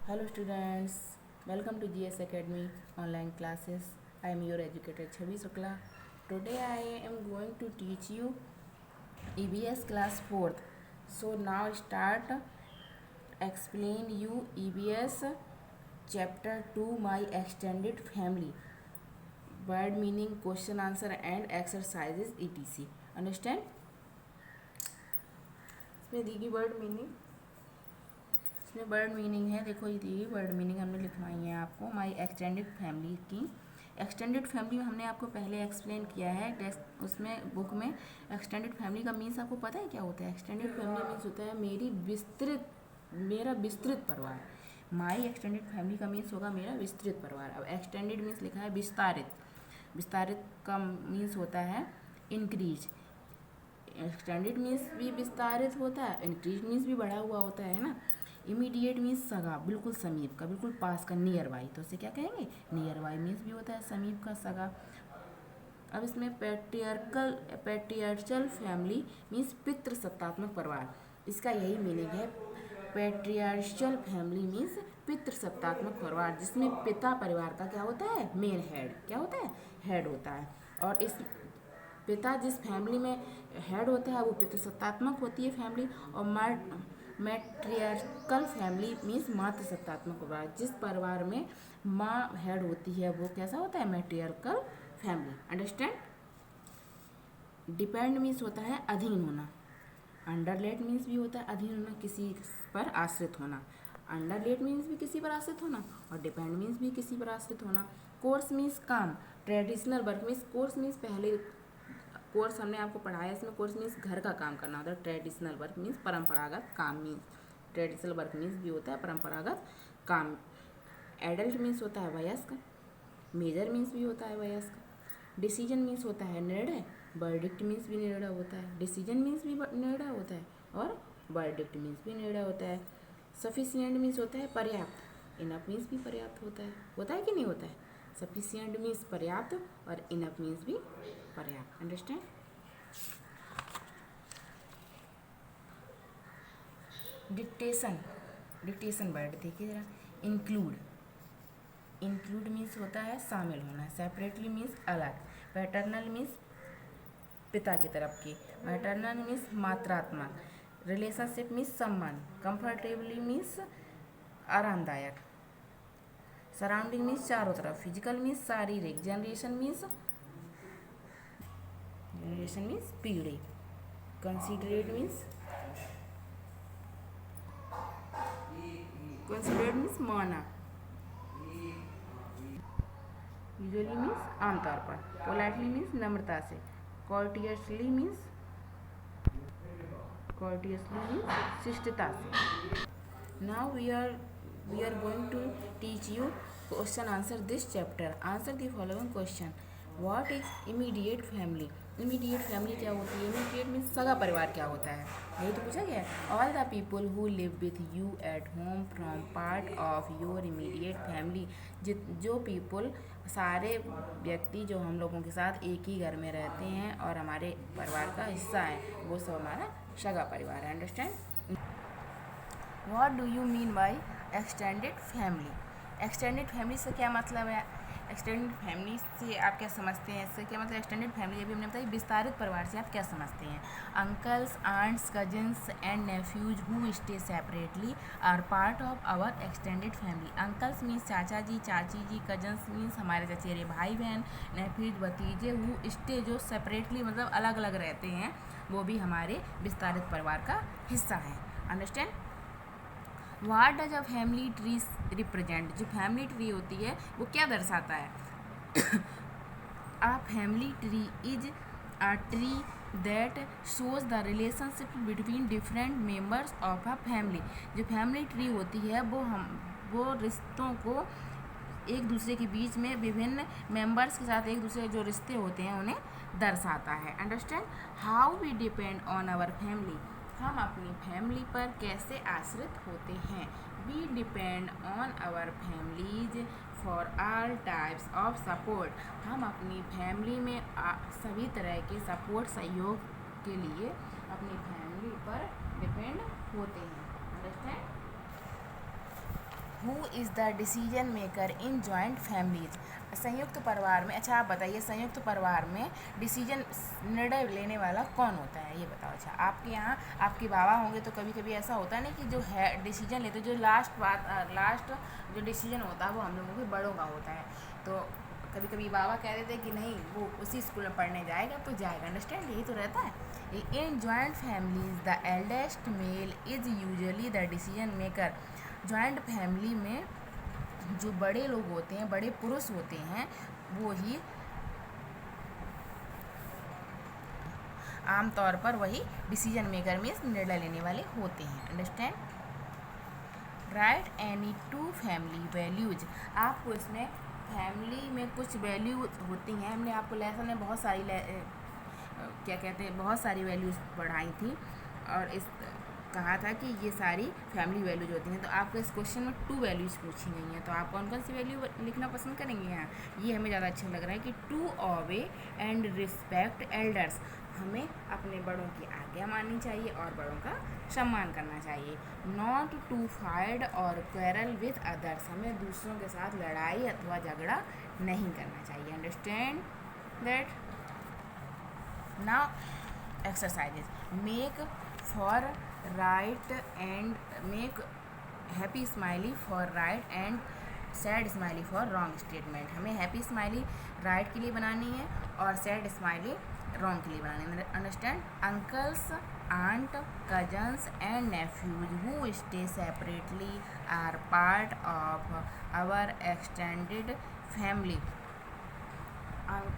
Hello students, welcome to GS Academy online classes. I am your educator Chhavi Shukla. Today I am going to teach you EBS class 4th. So now start explain you EBS chapter 2 my extended family. Word meaning, question answer and exercises etc. Understand? इसमें दी गई word meaning इसमें word meaning है, देखो ये the word meaning हमने लिखवाई है आपको। माई एक्सटेंडेड फैमिली की एक्सटेंडेड फैमिली में हमने आपको पहले एक्सप्लेन किया है उसमें बुक में। एक्सटेंडेड फैमिली का मीन्स आपको पता है क्या होता है? एक्सटेंडेड फैमिली मीन्स होता है मेरा विस्तृत परिवार। माई एक्सटेंडेड फैमिली का मीन्स होगा मेरा विस्तृत परिवार। अब एक्सटेंडेड मीन्स लिखा है विस्तारित। विस्तारित का मीन्स होता है इंक्रीज। एक्सटेंडेड मीन्स भी विस्तारित होता है, इंक्रीज मीन्स भी बढ़ा हुआ होता है ना। इमीडिएट मीन्स सगा, बिल्कुल समीप का, बिल्कुल पास का, नियर बाई। तो उसे क्या कहेंगे? नियर बाई मीन्स भी होता है समीप का, सगा। अब इसमें पैट्रियार्चल फैमिली मीन्स पितृसत्तात्मक परिवार। इसका यही मीनिंग है। पैट्रियार्चल फैमिली मीन्स पितृसत्तात्मक परिवार, जिसमें पिता परिवार का क्या होता है? Main head. क्या होता है? हेड होता है। और इस पिता जिस फैमिली में हेड होता है वो पितृसत्तात्मक होती है फैमिली। और मैट्रियार्कल फैमिली मीन्स मातृसत्तात्मक परिवार। जिस परिवार में माँ हेड होती है वो कैसा होता है? मैट्रियार्कल फैमिली। अंडरस्टैंड? डिपेंड मीन्स होता है अधीन होना। अंडरलेट मीन्स भी होता है अधीन होना, किसी पर आश्रित होना। अंडरलेट मीन्स भी किसी पर आश्रित होना और डिपेंड मीन्स भी किसी पर आश्रित होना। कोर्स मीन्स काम। Traditional work means course means पहले कोर्स हमने आपको पढ़ाया, इसमें कोर्स मीन्स घर का काम करना होता है। ट्रेडिशनल वर्क मीन्स परंपरागत काम मीन्स ट्रेडिशनल वर्क मीन्स भी होता है परंपरागत काम। एडल्ट मीन्स होता है वयस्क। मेजर मीन्स भी होता है वयस्क। डिसीजन मीन्स होता है निर्णय। वर्डिक्ट मीन्स भी निर्णय होता है। डिसीजन मीन्स भी निर्णय होता है और वर्डिक्ट मीन्स भी निर्णय होता है। सफिशिएंट मीन्स होता है पर्याप्त। इनफ मीन्स भी पर्याप्त होता है कि नहीं होता है? सफिशिएंट मीन्स पर्याप्त और इनफ मीन्स भी पर्याप्त। अंडरस्टैंड? डिक्टेशन वर्ड देखिए जरा। इंक्लूड मीन्स होता है शामिल होना। सेपरेटली मीन्स अलग। पैटर्नल मीन्स पिता की तरफ की। मैटरनल मीन्स मात्रात्मक। रिलेशनशिप मीन्स संबंध। कंफर्टेबली मीन्स आरामदायक। सराउंडिंग मीन्स चारों तरफ। फिजिकल मीन्स शारीरिक। जनरेशन मीन्स पीढ़ी। कंसिडरेट मीन्स माना। यूजुअली मीन्स आमतौर पर। पोलाइटली मीन्स नम्रता से। कॉर्टियसली मीन्स शिष्टता से। Now we are going to teach you question answer this chapter. Answer the following question. What is immediate family? Immediate family क्या होती है? इमीडिएट मीन्स सगा परिवार क्या होता है, यही तो पूछा गया है। All the people who live with you at home from part of your immediate family. जो पीपल, सारे व्यक्ति जो हम लोगों के साथ एक ही घर में रहते हैं और हमारे परिवार का हिस्सा है, वो सब हमारा सगा परिवार है। Understand? What do you mean by extended family? Extended family से क्या मतलब है? एक्सटेंडेड फैमिली से आप क्या समझते हैं? इससे क्या मतलब? एक्सटेंडेड फैमिली अभी हमने बताया विस्तारित परिवार से आप क्या समझते हैं? Uncles, aunts, cousins and nephews who stay separately are part of our extended family. Uncles means चाचा जी, चाची जी। कजन्स मीन्स हमारे चचेरे भाई बहन। नेफ्यूज भतीजे। हु स्टे जो सेपरेटली मतलब अलग अलग रहते हैं, वो भी हमारे विस्तारित परिवार का हिस्सा है। Understand? What does a family tree represent? जो फैमिली ट्री होती है वो क्या दर्शाता है? A family tree is a tree that shows the relationship between different members of a family. जो फैमिली ट्री होती है वो रिश्तों को एक दूसरे के बीच में विभिन्न मेंबर्स के साथ एक दूसरे जो रिश्ते होते हैं उन्हें दर्शाता है। Understand? How we depend on our family? हम अपनी फैमिली पर कैसे आश्रित होते हैं? We depend on our families for all types of support. हम अपनी फैमिली में सभी तरह के सपोर्ट, सहयोग के लिए अपनी फैमिली पर डिपेंड होते हैं। Understand? Who is the decision maker in joint families. संयुक्त परिवार में, अच्छा आप बताइए, संयुक्त परिवार में डिसीजन निर्णय लेने वाला कौन होता है, ये बताओ। अच्छा आपके यहाँ आपके बाबा होंगे तो कभी कभी ऐसा होता है ना कि जो है डिसीजन लेते, जो लास्ट जो डिसीजन होता है वो हम लोगों के बड़ों का होता है। तो कभी कभी बाबा कह देते कि नहीं वो उसी स्कूल में पढ़ने जाएगा तो जाएगा, अंडरस्टैंड, यही तो रहता है। इन joint families the eldest mail is usually the decision maker. Joint family में जो बड़े लोग होते हैं, बड़े पुरुष होते हैं, वो ही आमतौर पर वही डिसीजन मेकर में निर्णय लेने वाले होते हैं, understand. Right any two family values. आपको इसमें फैमिली में कुछ वैल्यू होती हैं, हमने आपको लेसन में बहुत सारी क्या कहते हैं, बहुत सारी वैल्यूज पढ़ाई थी और इस कहा था कि ये सारी फैमिली वैल्यूज होती हैं। तो आपको इस क्वेश्चन में 2 वैल्यूज पूछी गई हैं, तो आप कौन कौन सी वैल्यू लिखना पसंद करेंगे यहाँ। ये हमें ज़्यादा अच्छा लग रहा है कि to obey and respect elders. हमें अपने बड़ों की आज्ञा माननी चाहिए और बड़ों का सम्मान करना चाहिए। नॉट टू फाइट और क्वेरल विथ अदर्स। हमें दूसरों के साथ लड़ाई अथवा झगड़ा नहीं करना चाहिए, understand that. Now exercises. Make for right and make happy smiley for right and sad smiley for wrong statement. हमें हैप्पी स्माइली राइट के लिए बनानी है और सैड स्माइली रॉन्ग के लिए बनानी है, understand. Uncles, aunt, cousins and nephews who stay separately are part of our extended family.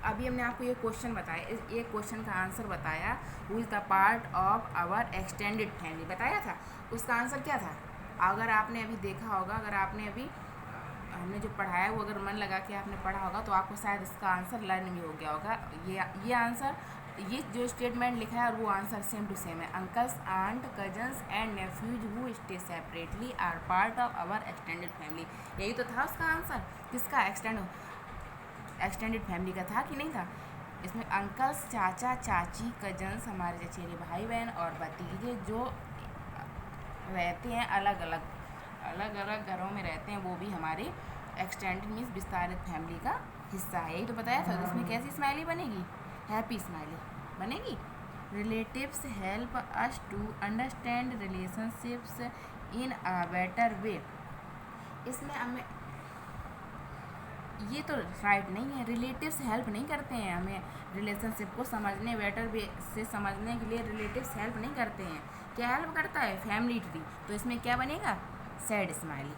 अभी हमने आपको ये क्वेश्चन बताया, एक क्वेश्चन का आंसर बताया, who is the part of our extended family बताया था। उसका आंसर क्या था? अगर आपने अभी देखा होगा, अगर आपने अभी हमने जो पढ़ाया वो अगर मन लगा के आपने पढ़ा होगा तो आपको शायद इसका आंसर लर्न भी हो गया होगा। ये आंसर, ये जो स्टेटमेंट लिखा है और वो आंसर सेम टू सेम है। Uncles, aunt, cousins and nephews who stay separately are part of our extended family. यही तो था उसका आंसर। किसका? एक्सटेंडेड फैमिली का था कि नहीं था? इसमें अंकल्स, चाचा, चाची, कजन्स हमारे चचेरे भाई बहन और भतीजे जो रहते हैं अलग अलग घरों में रहते हैं, वो भी हमारे एक्सटेंडेड मीन्स विस्तारित फैमिली का हिस्सा है। यही तो बताया था। तो इसमें कैसी स्माइली बनेगी? हैप्पी स्माइली बनेगी। Relatives help us to understand relationships in a better way. इसमें हमें ये तो राइट नहीं है, रिलेटिव्स हेल्प नहीं करते हैं हमें रिलेशनशिप को समझने, बेटर वे से समझने के लिए रिलेटिव्स हेल्प नहीं करते हैं। क्या हेल्प करता है? Family tree. तो इसमें क्या बनेगा? Sad smiley.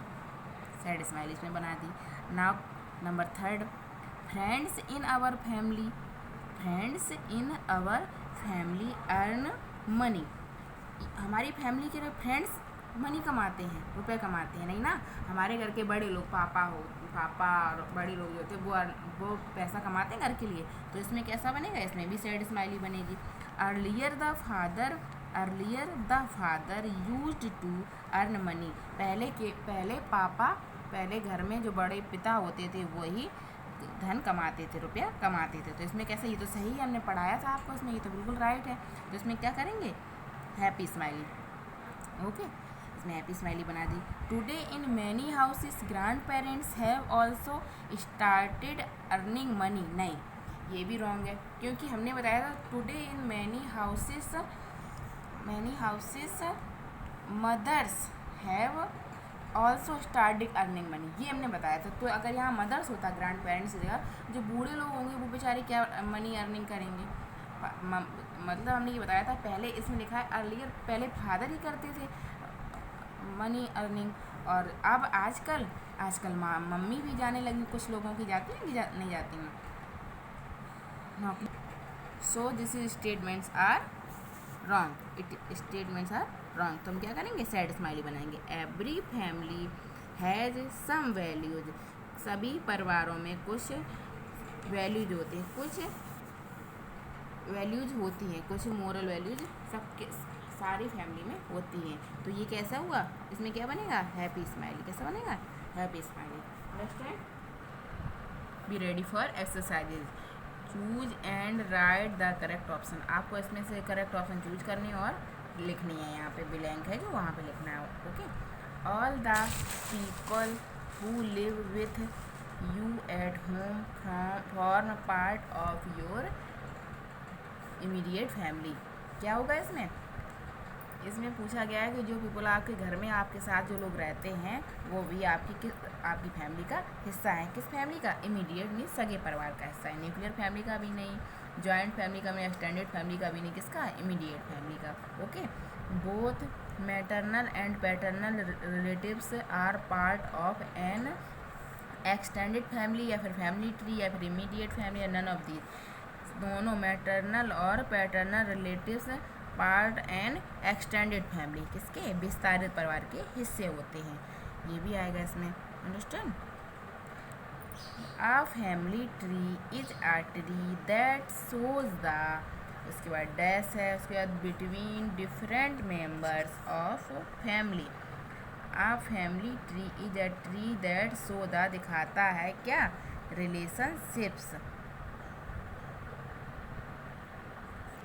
सैड स्माइली इसमें बना दी। Now number 3, friends in our family. Friends in our family earn money. हमारी फैमिली के फ्रेंड्स मनी कमाते हैं, रुपए कमाते हैं, नहीं ना। हमारे घर के बड़े लोग, पापा और बड़े लोग जो होते हैं वो पैसा कमाते हैं घर के लिए। तो इसमें कैसा बनेगा? इसमें भी सैड स्माइली बनेगी। Earlier the father used to earn money. पहले घर में जो बड़े पिता होते थे वही धन कमाते थे, रुपया कमाते थे। तो इसमें कैसे? ये तो सही है, हमने पढ़ाया था आपको इसमें, ये तो बिल्कुल राइट है। तो इसमें क्या करेंगे? Happy smiley. ओके, इसमें हैप्पी स्माइली बना दी। Today in many houses grandparents have also started earning money. नहीं, ये भी रॉन्ग है, क्योंकि हमने बताया था today in many houses mothers have also started earning money, ये हमने बताया था। तो अगर यहाँ मदर्स होता ग्रैंड पेरेंट्स की जगह, जो बूढ़े लोग होंगे वो बेचारे क्या मनी अर्निंग करेंगे? मतलब हमने ये बताया था पहले, इसमें लिखा है अर्लियर, पहले फादर ही करते थे मनी अर्निंग, और अब आजकल मम्मी भी जाने लगी। कुछ लोगों की जाती हैं कि नहीं जाती हैं। So this is statements are wrong. Statements are wrong. तो हम क्या करेंगे? सैड स्माइली बनाएंगे। Every family has some values. सभी परिवारों में कुछ वैल्यूज होती हैं, कुछ मोरल वैल्यूज सबके सारी फैमिली में होती हैं। तो ये कैसा हुआ? इसमें क्या बनेगा? Happy smiley. कैसा बनेगा? Happy smiley. Understand? Be ready for exercises. Choose and right the correct option. आपको इसमें से करेक्ट ऑप्शन चूज करनी और लिखनी है। यहाँ पे ब्लैंक है जो, वहाँ पे लिखना है। Okay, all the people who live with you at home form part of your immediate family. क्या होगा इसमें? इसमें पूछा गया है कि जो पीपल आपके घर में आपके साथ जो लोग रहते हैं वो भी आपकी फैमिली का हिस्सा है। किस फैमिली का? इमीडिएट मीन सगे परिवार का हिस्सा है। न्यूक्लियर फैमिली का भी नहीं, जॉइंट फैमिली का भी, एक्सटेंडेड फैमिली का भी नहीं, किसका? इमीडिएट फैमिली का। Okay. Both maternal and paternal relatives are part of an extended family या फिर फैमिली ट्री या फिर इमीडिएट फैमिली या नन ऑफ दीज। दोनों मैटरनल और paternal relatives part and extended family किसके? विस्तारित परिवार के हिस्से होते हैं। ये भी आएगा इसमें। Understand? A family tree is a tree that shows the, उसके बाद डैश है, उसके बाद between different members of family. A family tree is a tree that show the, दिखाता है क्या? रिलेशनशिप्स।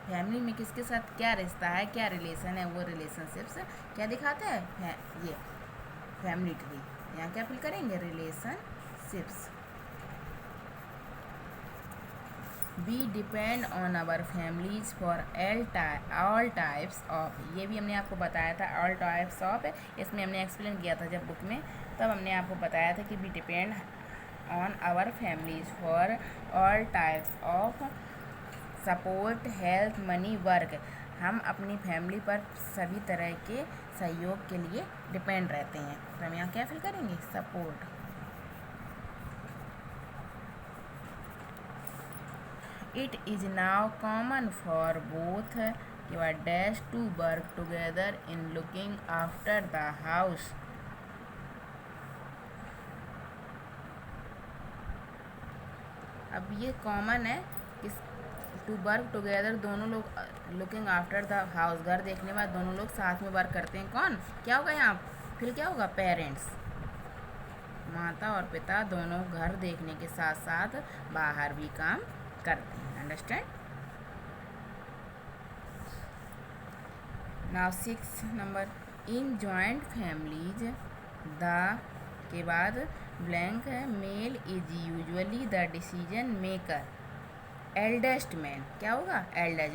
फैमिली में किसके साथ क्या रिश्ता है, क्या रिलेशन है, वो रिलेशनशिप्स क्या दिखाता है? ये फैमिली ट्री। यहाँ क्या फिल करेंगे? Relationships. We depend on our families for all types of, ये भी हमने आपको बताया था। ऑल टाइप्स ऑफ, इसमें हमने एक्सप्लेन किया था जब बुक में, तब हमने आपको बताया था कि we depend on our families for all types of support, health, money, work. हम अपनी फैमिली पर सभी तरह के सहयोग के लिए डिपेंड रहते हैं। तो हम यहाँ क्या फिल करेंगे? Support. It is now common for both your dash to work together in looking after the house. अब ये कॉमन है किस? टू वर्क टुगेदर, दोनों लोग लुकिंग आफ्टर द हाउस, घर देखने बाद दोनों लोग साथ में वर्क करते हैं। कौन? क्या होगा यहाँ? फिर क्या होगा? पेरेंट्स, माता और पिता दोनों घर देखने के साथ साथ बाहर भी काम करते हैं। Understand? Now 6 number, in joint families the के बाद ब्लैंक है, male is usually the decision maker. Eldest man क्या होगा? एल्डेस्ट,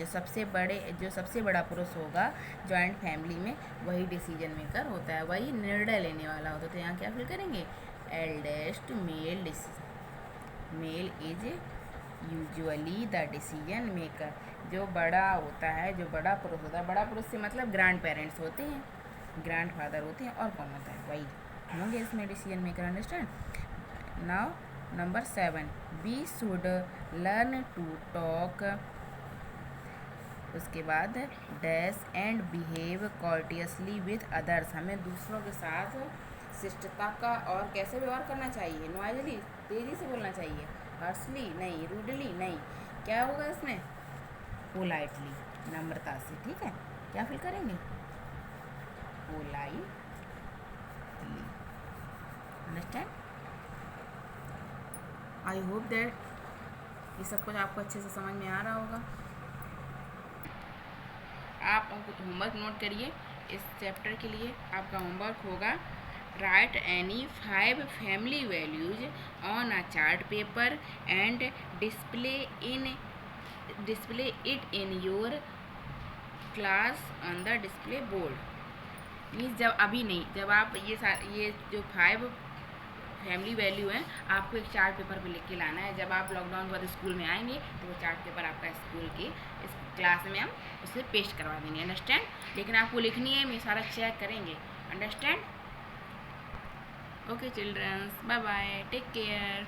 जो सबसे बड़ा पुरुष होगा जॉइंट फैमिली में, वही डिसीजन मेकर होता है, वही निर्णय लेने वाला होता है। तो यहाँ क्या फिल करेंगे? Eldest male is usually the decision maker. जो बड़ा होता है, जो बड़ा पुरुष होता है, बड़ा पुरुष से मतलब ग्रैंड पेरेंट्स होते हैं, ग्रैंड फादर होते हैं, और कौन होता है? वही होंगे इसमें decision maker. Understand? Now number 7, we should learn to talk, उसके बाद dash and behave courteously with others. हमें दूसरों के साथ शिष्टता का और कैसे व्यवहार करना चाहिए? नॉइजली, तेज़ी से बोलना चाहिए, हार्शली नहीं, रूडली नहीं। क्या होगा इसमें? पोलाइटली, नम्रता से। ठीक है, क्या फिल करेंगे? Politely. Understand? I hope that ये सब कुछ आपको अच्छे से समझ में आ रहा होगा। आप होमवर्क नोट करिए। इस चैप्टर के लिए आपका होमवर्क होगा, right any 5 family values on a chart paper and display it in your class on the display board. Means जब अभी नहीं, जब आप ये जो 5 फैमिली वैल्यू है आपको एक चार्ट पेपर पे लिख के लाना है। जब आप लॉकडाउन के बाद स्कूल में आएंगे तो वो चार्ट पेपर आपका स्कूल के इस क्लास में हम उसे पेस्ट करवा देंगे। अंडरस्टैंड? लेकिन आपको लिखनी है, मैं सारा चेक करेंगे। Understand? Okay childrens, bye bye, take care.